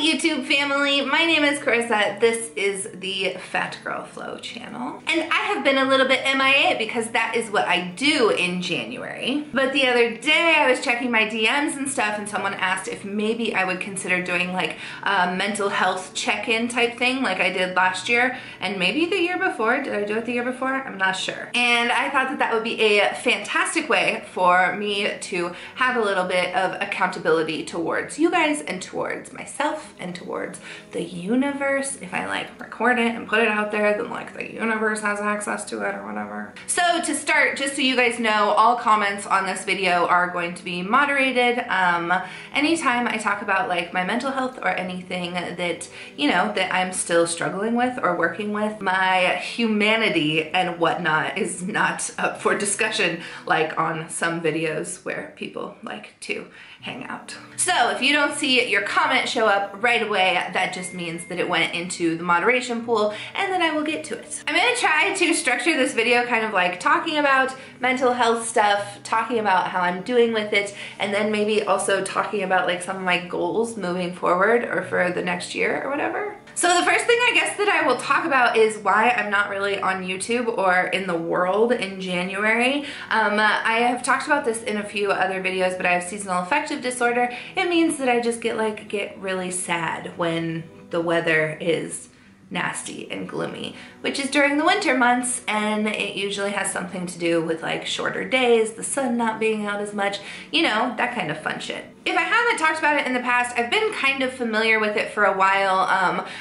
YouTube family, my name is Carissa. This is the Fat Girl Flow channel. And I have been a little bit MIA because that is what I do in January. But the other day I was checking my DMs and stuff and someone asked if maybe I would consider doing like a mental health check-in type thing like I did last year and maybe the year before. Did I do it the year before? I'm not sure. And I thought that that would be a fantastic way for me to have a little bit of accountability towards you guys and towards myself and towards the universe. If I like record it and put it out there, then like the universe has access to it or whatever. So to start, just so you guys know, all comments on this video are going to be moderated. Anytime I talk about like my mental health or anything that, you know, that I'm still struggling with or working with, my humanity and whatnot is not up for discussion like on some videos where people like to hang out. So if you don't see your comment show up right away, that just means that it went into the moderation pool and then I will get to it. I'm gonna try to structure this video kind of like talking about mental health stuff, talking about how I'm doing with it, and then maybe also talking about like some of my goals moving forward or for the next year or whatever. So the first thing I guess that I will talk about is why I'm not really on YouTube or in the world in January. I have talked about this in a few other videos, but I have seasonal affective disorder. It means that I just get really sad when the weather is nasty and gloomy, which is during the winter months, and it usually has something to do with like shorter days, the sun not being out as much, you know, that kind of fun shit. If I haven't talked about it in the past, I've been kind of familiar with it for a while.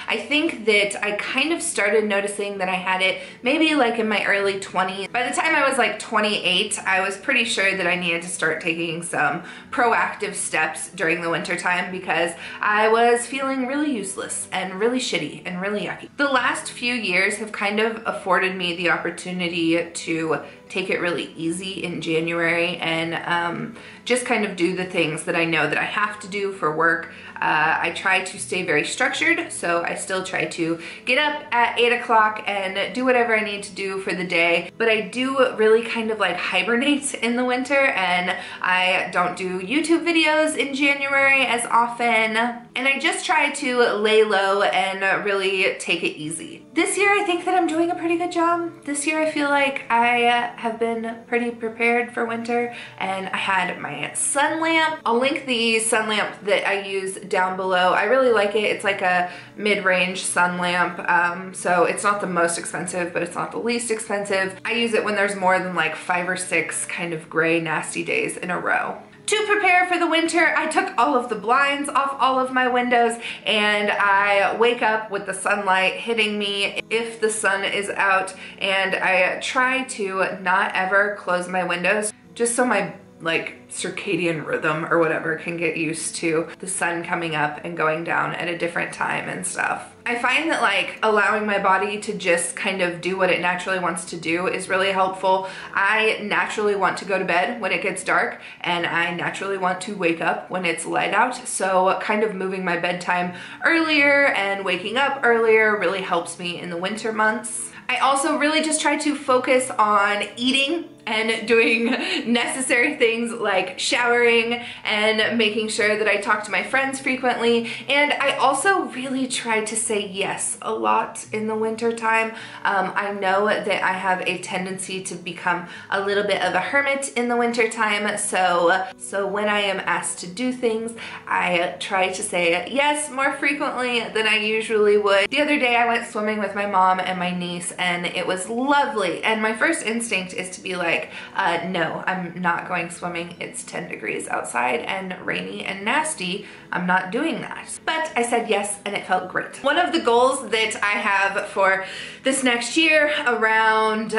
I think that I kind of started noticing that I had it maybe like in my early 20s. By the time I was like 28, I was pretty sure that I needed to start taking some proactive steps during the winter time because I was feeling really useless and really shitty and really yucky. The last few years have kind of afforded me the opportunity to take it really easy in January and just kind of do the things that I know that I have to do for work. I try to stay very structured, so I still try to get up at 8 o'clock and do whatever I need to do for the day, but I do really kind of like hibernate in the winter, and I don't do YouTube videos in January as often, and I just try to lay low and really take it easy. This year I think that I'm doing a pretty good job. This year I feel like I have been pretty prepared for winter, and I had my sun lamp. I'll link the sun lamp that I use down below. I really like it. It's like a mid-range sun lamp, so it's not the most expensive, but it's not the least expensive. I use it when there's more than like 5 or 6 kind of gray nasty days in a row. To prepare for the winter, I took all of the blinds off all of my windows, and I wake up with the sunlight hitting me if the sun is out, and I try to not ever close my windows just so my like circadian rhythm or whatever can get used to the sun coming up and going down at a different time and stuff. I find that like allowing my body to just kind of do what it naturally wants to do is really helpful. I naturally want to go to bed when it gets dark, and I naturally want to wake up when it's light out, so kind of moving my bedtime earlier and waking up earlier really helps me in the winter months. I also really just try to focus on eating and doing necessary things like showering and making sure that I talk to my friends frequently. And I also really try to say yes a lot in the winter time. I know that I have a tendency to become a little bit of a hermit in the winter time, so when I am asked to do things, I try to say yes more frequently than I usually would. The other day I went swimming with my mom and my niece, and it was lovely, and my first instinct is to be like, no, I'm not going swimming. It's 10 degrees outside and rainy and nasty. I'm not doing that. But I said yes, and it felt great. One of the goals that I have for this next year around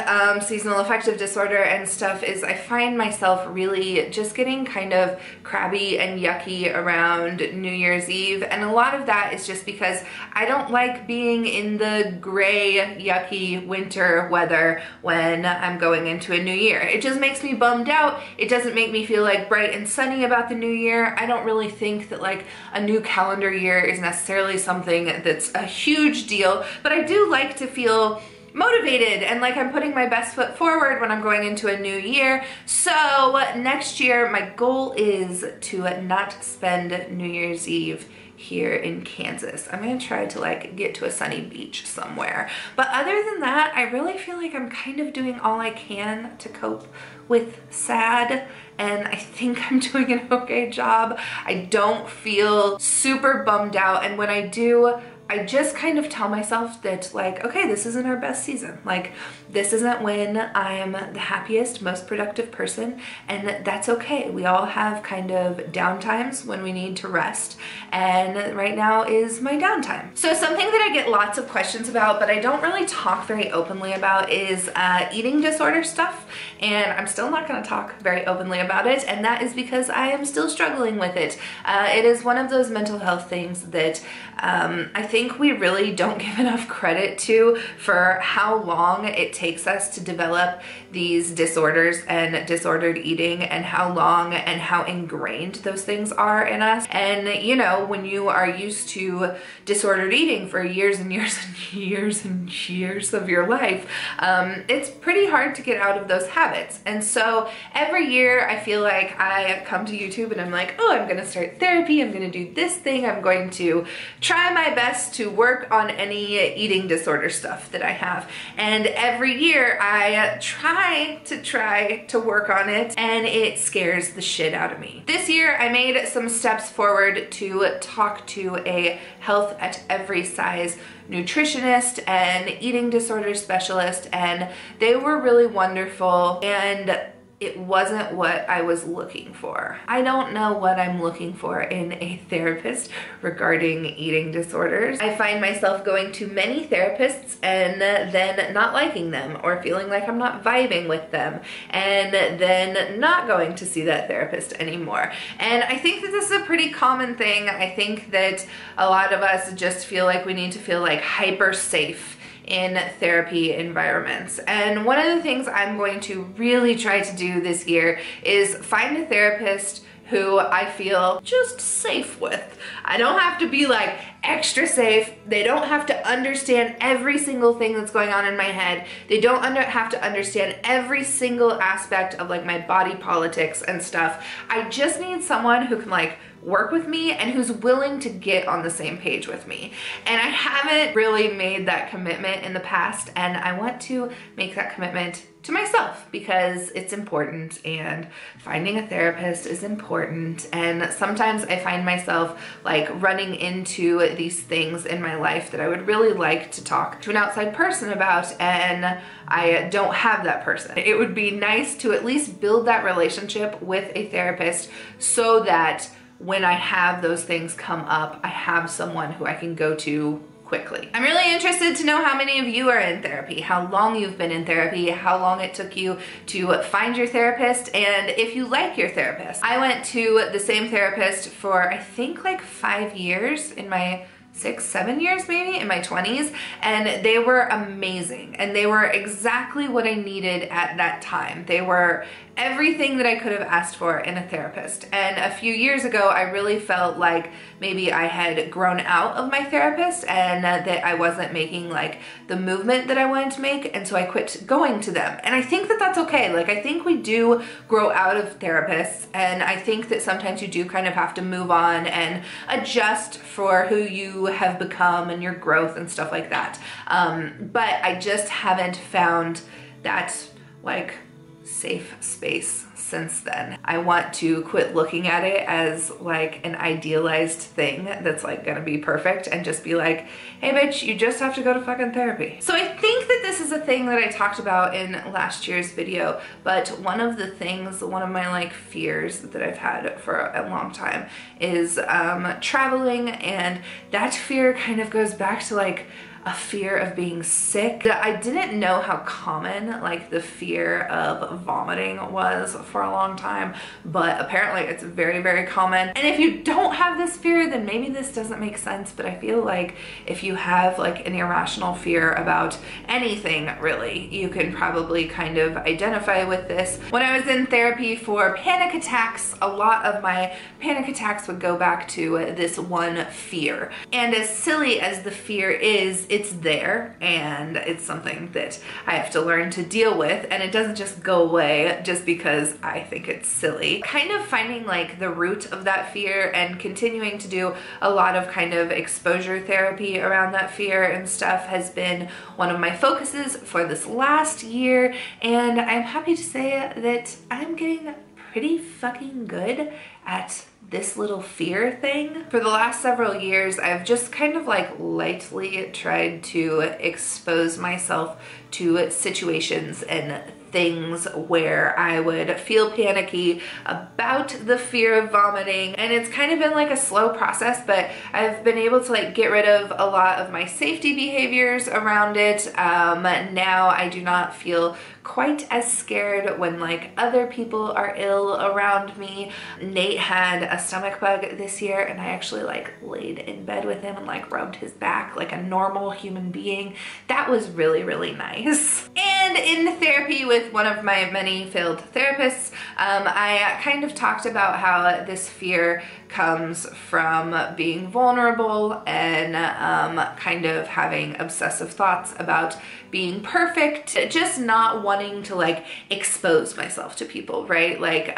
seasonal affective disorder and stuff is I find myself really just getting kind of crabby and yucky around New Year's Eve, and a lot of that is just because I don't like being in the gray, yucky winter weather when I'm going into a new year. It just makes me bummed out. It doesn't make me feel like bright and sunny about the new year. I don't really think that like a new calendar year is necessarily something that's a huge deal, but I do like to feel motivated and like I'm putting my best foot forward when I'm going into a new year. So next year my goal is to not spend New Year's Eve here in Kansas. I'm gonna try to like get to a sunny beach somewhere. But other than that, I really feel like I'm kind of doing all I can to cope with sad, and I think I'm doing an okay job. I don't feel super bummed out, and when I do, I just kind of tell myself that like, okay, this isn't our best season. Like, this isn't when I'm the happiest, most productive person, and that's okay. We all have kind of down times when we need to rest, and right now is my downtime. So something that I get lots of questions about, but I don't really talk very openly about, is eating disorder stuff, and I'm still not gonna talk very openly about it, and that is because I am still struggling with it. It is one of those mental health things that I think we really don't give enough credit to for how long it takes us to develop these disorders and disordered eating, and how long and how ingrained those things are in us. And you know, when you are used to disordered eating for years and years and years and years of your life, it's pretty hard to get out of those habits. And so every year I feel like I come to YouTube and I'm like, oh, I'm gonna start therapy, I'm gonna do this thing, I'm going to try my best to work on any eating disorder stuff that I have. And every year I try to work on it, and it scares the shit out of me. This year I made some steps forward to talk to a health at every size nutritionist and eating disorder specialist, and they were really wonderful, and it wasn't what I was looking for. I don't know what I'm looking for in a therapist regarding eating disorders. I find myself going to many therapists and then not liking them, or feeling like I'm not vibing with them, and then not going to see that therapist anymore. And I think that this is a pretty common thing. I think that a lot of us just feel like we need to feel like hyper safe in therapy environments. And one of the things I'm going to really try to do this year is find a therapist who I feel just safe with. I don't have to be like extra safe. They don't have to understand every single thing that's going on in my head. They don't have to understand every single aspect of like my body politics and stuff. I just need someone who can like work with me and who's willing to get on the same page with me. And I haven't really made that commitment in the past, and I want to make that commitment to myself because it's important, and finding a therapist is important. And sometimes I find myself like running into these things in my life that I would really like to talk to an outside person about, and I don't have that person. It would be nice to at least build that relationship with a therapist so that when I have those things come up, I have someone who I can go to quickly. I'm really interested to know how many of you are in therapy, how long you've been in therapy, how long it took you to find your therapist, and if you like your therapist. I went to the same therapist for I think like 5 years in my 6-7 years maybe in my 20s, and they were amazing, and they were exactly what I needed at that time. They were everything that I could have asked for in a therapist. And a few years ago, I really felt like maybe I had grown out of my therapist, and that I wasn't making like the movement that I wanted to make, and so I quit going to them. And I think that that's okay. Like, I think we do grow out of therapists, and I think that sometimes you do kind of have to move on and adjust for who you have become and your growth and stuff like that. But I just haven't found that like safe space since then. I want to quit looking at it as like an idealized thing that's like gonna be perfect, and just be like, hey bitch, you just have to go to fucking therapy. So I think that this is a thing that I talked about in last year's video, but one of the things, one of my like fears that I've had for a long time is traveling, and that fear kind of goes back to like a fear of being sick. I didn't know how common like the fear of vomiting was for a long time, but apparently it's very, very common. And if you don't have this fear, then maybe this doesn't make sense, but I feel like if you have like an irrational fear about anything really, you can probably kind of identify with this. When I was in therapy for panic attacks, a lot of my panic attacks would go back to this one fear. And as silly as the fear is, it's there, and it's something that I have to learn to deal with, and it doesn't just go away just because I think it's silly. Kind of finding like the root of that fear and continuing to do a lot of kind of exposure therapy around that fear and stuff has been one of my focuses for this last year, and I'm happy to say that I'm getting pretty fucking good at this little fear thing. For the last several years, I've just kind of like lightly tried to expose myself to situations and things where I would feel panicky about the fear of vomiting, and it's kind of been like a slow process, but I've been able to like get rid of a lot of my safety behaviors around it. Now I do not feel quite as scared when like other people are ill around me. Nate had a stomach bug this year, and I actually like laid in bed with him and like rubbed his back like a normal human being. That was really, really nice. And in therapy with one of my many failed therapists, I kind of talked about how this fear comes from being vulnerable and kind of having obsessive thoughts about being perfect, just not wanting to like expose myself to people, right? Like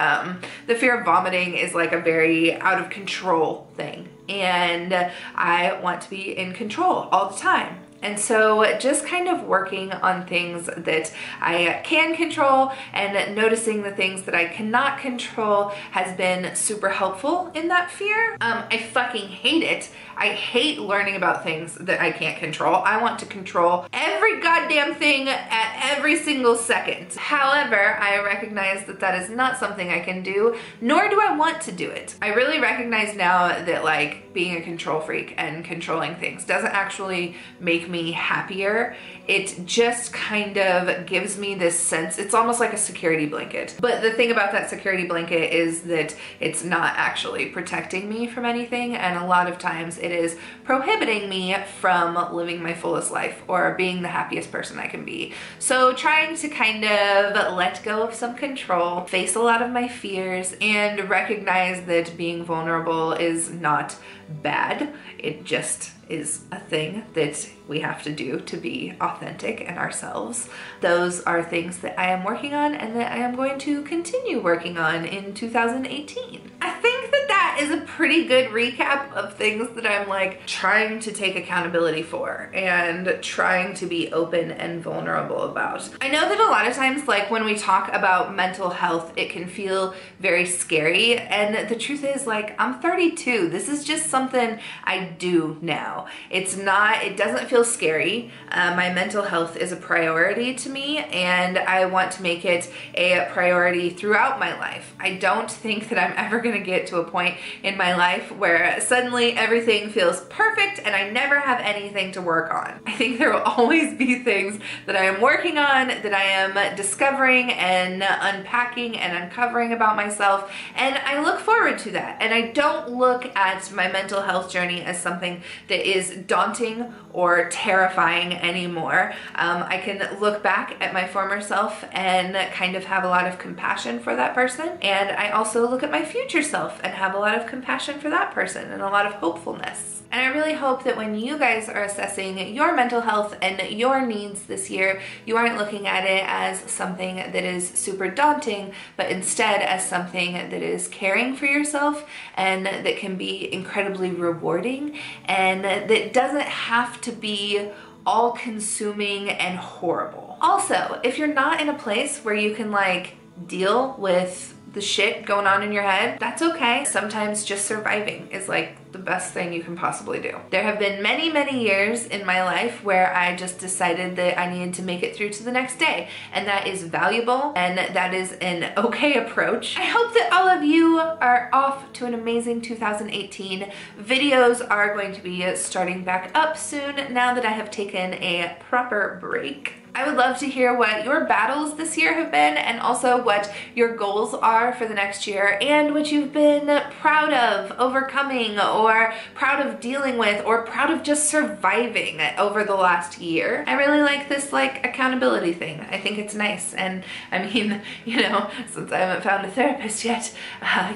the fear of vomiting is like a very out of control thing, and I want to be in control all the time. And so just kind of working on things that I can control and noticing the things that I cannot control has been super helpful in that fear. I fucking hate it. I hate learning about things that I can't control. I want to control every goddamn thing at every single second. However, I recognize that that is not something I can do, nor do I want to do it. I really recognize now that like being a control freak and controlling things doesn't actually make me happier. It just kind of gives me this sense, it's almost like a security blanket. But the thing about that security blanket is that it's not actually protecting me from anything, and a lot of times it is prohibiting me from living my fullest life or being the happiest person I can be. So trying to kind of let go of some control, face a lot of my fears, and recognize that being vulnerable is not bad. It just is a thing that we have to do to be authentic and ourselves. Those are things that I am working on and that I am going to continue working on in 2018. I think that that is a pretty good recap of things that I'm like trying to take accountability for and trying to be open and vulnerable about. I know that a lot of times like when we talk about mental health, it can feel very scary, and the truth is like I'm 32. This is just something I do now. It's not, it doesn't feel scary. My mental health is a priority to me, and I want to make it a priority throughout my life. I don't think that I'm ever going to get to a point in my life where suddenly everything feels perfect and I never have anything to work on. I think there will always be things that I am working on, that I am discovering and unpacking and uncovering about myself, and I look forward to that. And I don't look at my mental health journey as something that is daunting or terrifying anymore. I can look back at my former self and kind of have a lot of compassion for that person, and I also look at my future self and have a lot of compassion for that person and a lot of hopefulness. And I really hope that when you guys are assessing your mental health and your needs this year, you aren't looking at it as something that is super daunting, but instead as something that is caring for yourself and that can be incredibly rewarding, and that doesn't have to be all-consuming and horrible. Also, if you're not in a place where you can like deal with the shit going on in your head, that's okay. Sometimes just surviving is like the best thing you can possibly do. There have been many, many years in my life where I just decided that I needed to make it through to the next day, and that is valuable and that is an okay approach. I hope that all of you are off to an amazing 2018. Videos are going to be starting back up soon now that I have taken a proper break. I would love to hear what your battles this year have been, and also what your goals are for the next year, and what you've been proud of overcoming, or proud of dealing with, or proud of just surviving over the last year. I really like this like accountability thing. I think it's nice, and I mean, you know, since I haven't found a therapist yet,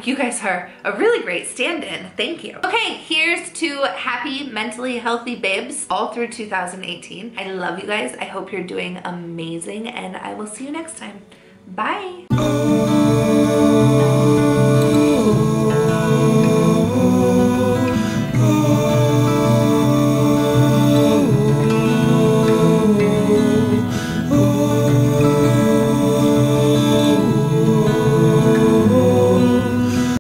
you guys are a really great stand-in. Thank you. Okay, here's to happy, mentally healthy babes all through 2018. I love you guys. I hope you're doing amazing, and I will see you next time. Bye.